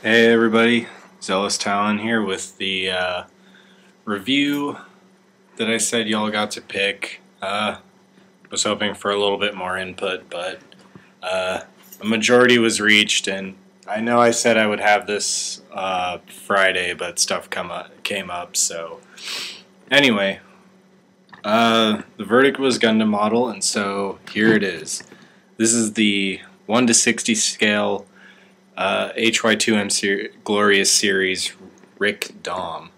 Hey everybody, Zealous Talon here with the review that I said y'all got to pick. Was hoping for a little bit more input, but a majority was reached, and I know I said I would have this Friday, but stuff came up. So anyway, the verdict was Gundam model, and so here it is. This is the 1:60 scale HY2M Glorious Series Rick Dom.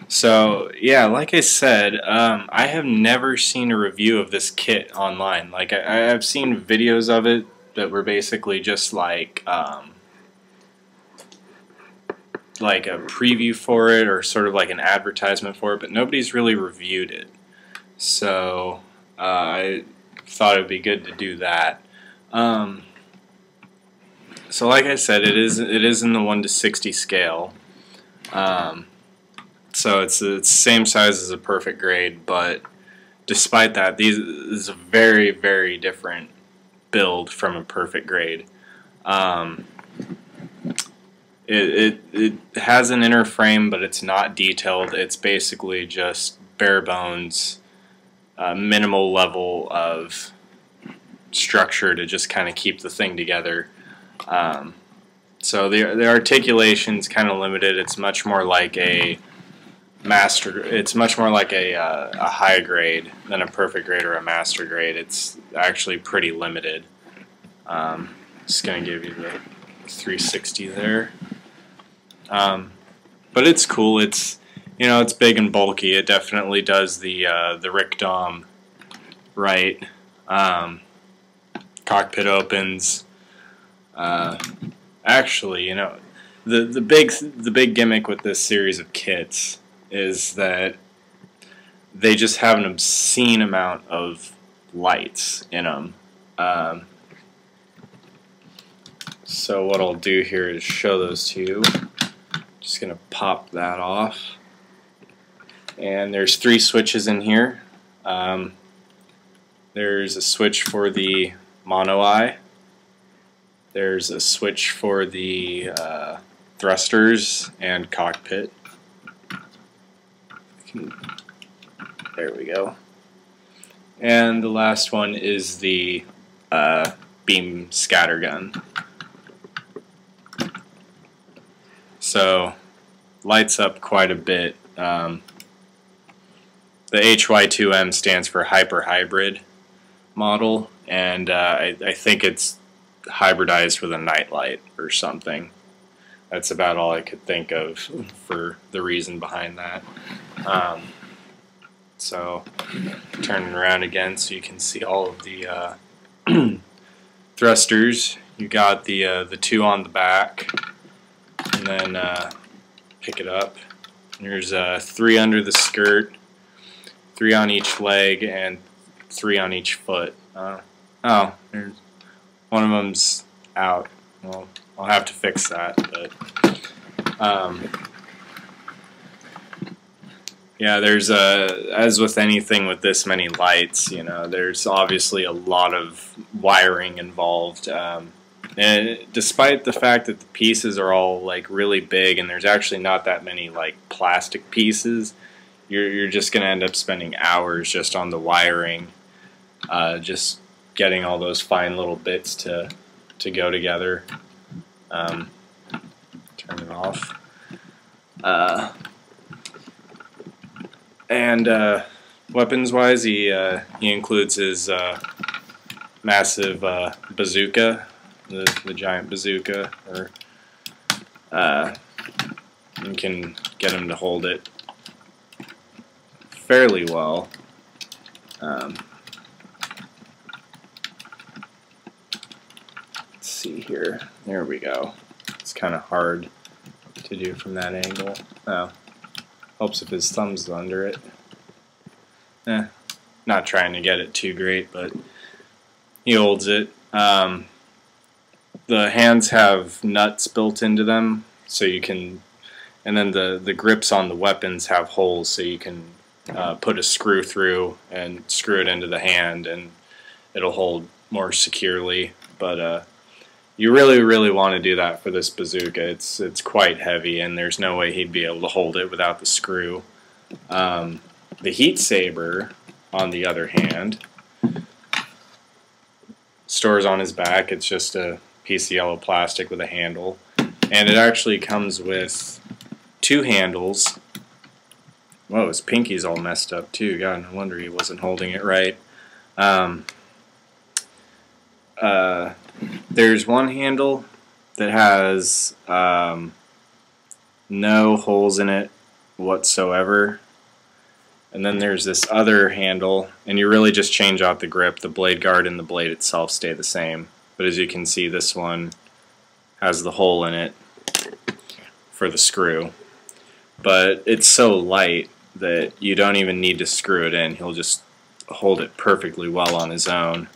So yeah, like I said, I have never seen a review of this kit online. Like I've seen videos of it that were basically just like a preview for it or sort of like an advertisement for it, but nobody's really reviewed it. So I thought it would be good to do that. So like I said, it is in the 1:60 scale. So it's the same size as a perfect grade, but despite that, this is a very, very different build from a perfect grade. It has an inner frame, but it's not detailed. It's basically just bare bones, minimal level of structure to just kind of keep the thing together. So the articulation's kind of limited. It's much more like a It's much more like a high grade than a perfect grade or a master grade. It's actually pretty limited. Just gonna give you the 360 there. But it's cool. It's it's big and bulky. It definitely does the Rick Dom right. Cockpit opens. Actually, the big gimmick with this series of kits is that they just have an obscene amount of lights in them. So what I'll do here is show those to you. Just gonna pop that off, and there's 3 switches in here. There's a switch for the mono eye. There's a switch for the thrusters and cockpit. There we go. And the last one is the beam scattergun. So lights up quite a bit. The HY2M stands for Hyper Hybrid model, and I think it's hybridized with a nightlight or something. That's about all I could think of for the reason behind that. So turning around again so you can see all of the thrusters. You got the 2 on the back, and then pick it up. There's 3 under the skirt, 3 on each leg, and 3 on each foot. Oh, there's one of them's out. Well, I'll have to fix that, but yeah, there's as with anything with this many lights, there's obviously a lot of wiring involved. And despite the fact that the pieces are all like really big, and there's actually not that many like plastic pieces, you're just gonna end up spending hours just on the wiring, just getting all those fine little bits to go together. Turn it off. And weapons-wise, he includes his massive bazooka, the giant bazooka, or you can get him to hold it fairly well. Let's see here. There we go. It's kind of hard to do from that angle. Oh, helps if his thumb's under it. Not trying to get it too great, but he holds it. The hands have nuts built into them, so you can, and then the grips on the weapons have holes, so you can put a screw through and screw it into the hand, and it'll hold more securely. But You really want to do that for this bazooka. It's quite heavy, and there's no way he'd be able to hold it without the screw. The heat saber, on the other hand, stores on his back. It's just a piece of yellow plastic with a handle, and it actually comes with 2 handles. Whoa, his pinky's all messed up too. God, no wonder he wasn't holding it right. There's one handle that has no holes in it whatsoever, and then there's this other handle, and you really just change out the grip. The blade guard and the blade itself stay the same, but as you can see, this one has the hole in it for the screw, but it's so light that you don't even need to screw it in. He'll just hold it perfectly well on his own.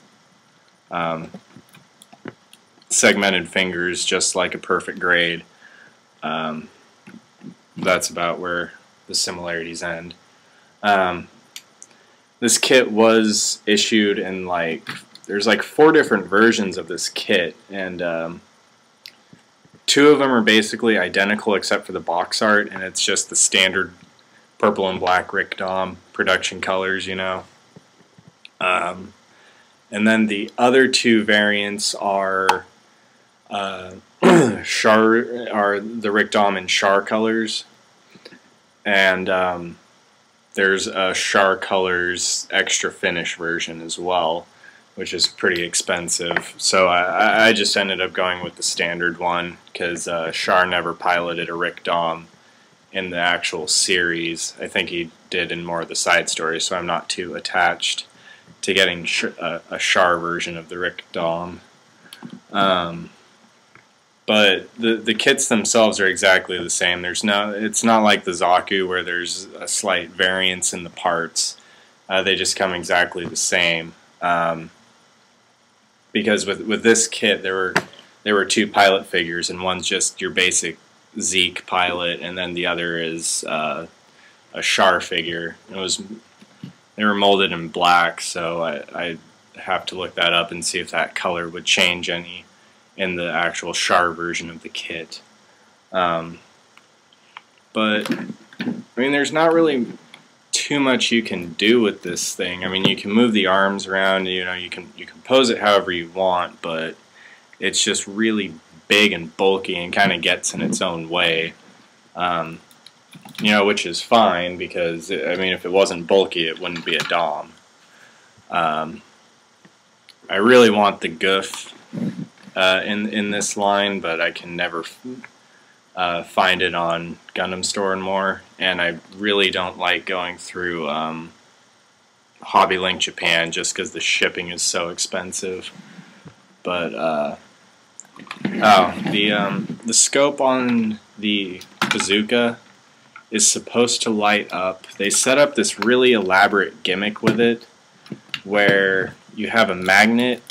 Segmented fingers, just like a perfect grade. That's about where the similarities end. This kit was issued in there's 4 different versions of this kit, and 2 of them are basically identical except for the box art, and it's just the standard purple and black Rick Dom production colors, you know. And then the other 2 variants are the Rick Dom in Char colors, and there's a Char colors extra finish version as well, which is pretty expensive. So I just ended up going with the standard one because Char never piloted a Rick Dom in the actual series. I think he did in more of the side stories, so I'm not too attached to getting a Char version of the Rick Dom. But the kits themselves are exactly the same. It's not like the Zaku where there's a slight variance in the parts. They just come exactly the same. Because with this kit there were 2 pilot figures, and one's just your basic Zeke pilot, and then the other is a Char figure. They were molded in black, so I have to look that up and see if that color would change any in the actual Char version of the kit. But I mean, there's not really too much you can do with this thing. I mean, you can move the arms around, you know, you can pose it however you want, but it's just really big and bulky and kind of gets in its own way. You know, which is fine because, I mean, if it wasn't bulky, it wouldn't be a Dom. I really want the Goof in this line, but I can never find it on Gundam Store and more, and I really don't like going through Hobby Link Japan just because the shipping is so expensive. But the scope on the bazooka is supposed to light up. They set up this really elaborate gimmick with it where you have a magnet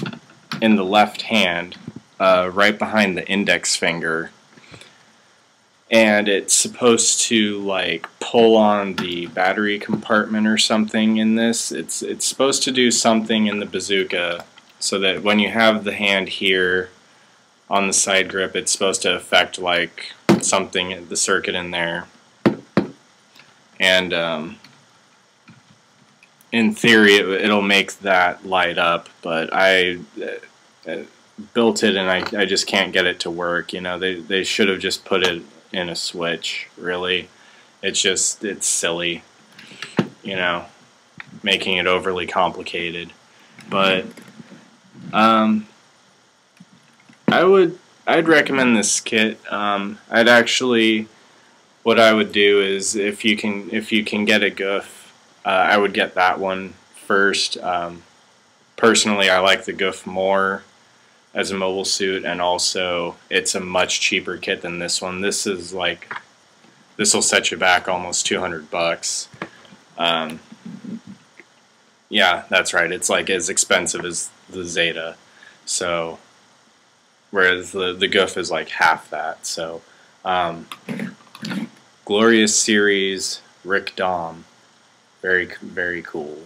in the left hand right behind the index finger, and it's supposed to pull on the battery compartment or something in this. It's supposed to do something in the bazooka so that when you have the hand here on the side grip, it's supposed to affect something, the circuit in there. And in theory it'll make that light up, but I built it and I just can't get it to work. You know, they should have just put it in a switch, really. It's silly, you know, making it overly complicated. But I'd recommend this kit. What I would do is if you can get a Goof, I would get that one first. Personally, I like the Goof more as a mobile suit, and also it's a much cheaper kit than this one. This will set you back almost $200. Yeah, that's right. It's as expensive as the Zeta. So whereas the Goof is half that. So Glorious Series Rick Dom, very cool.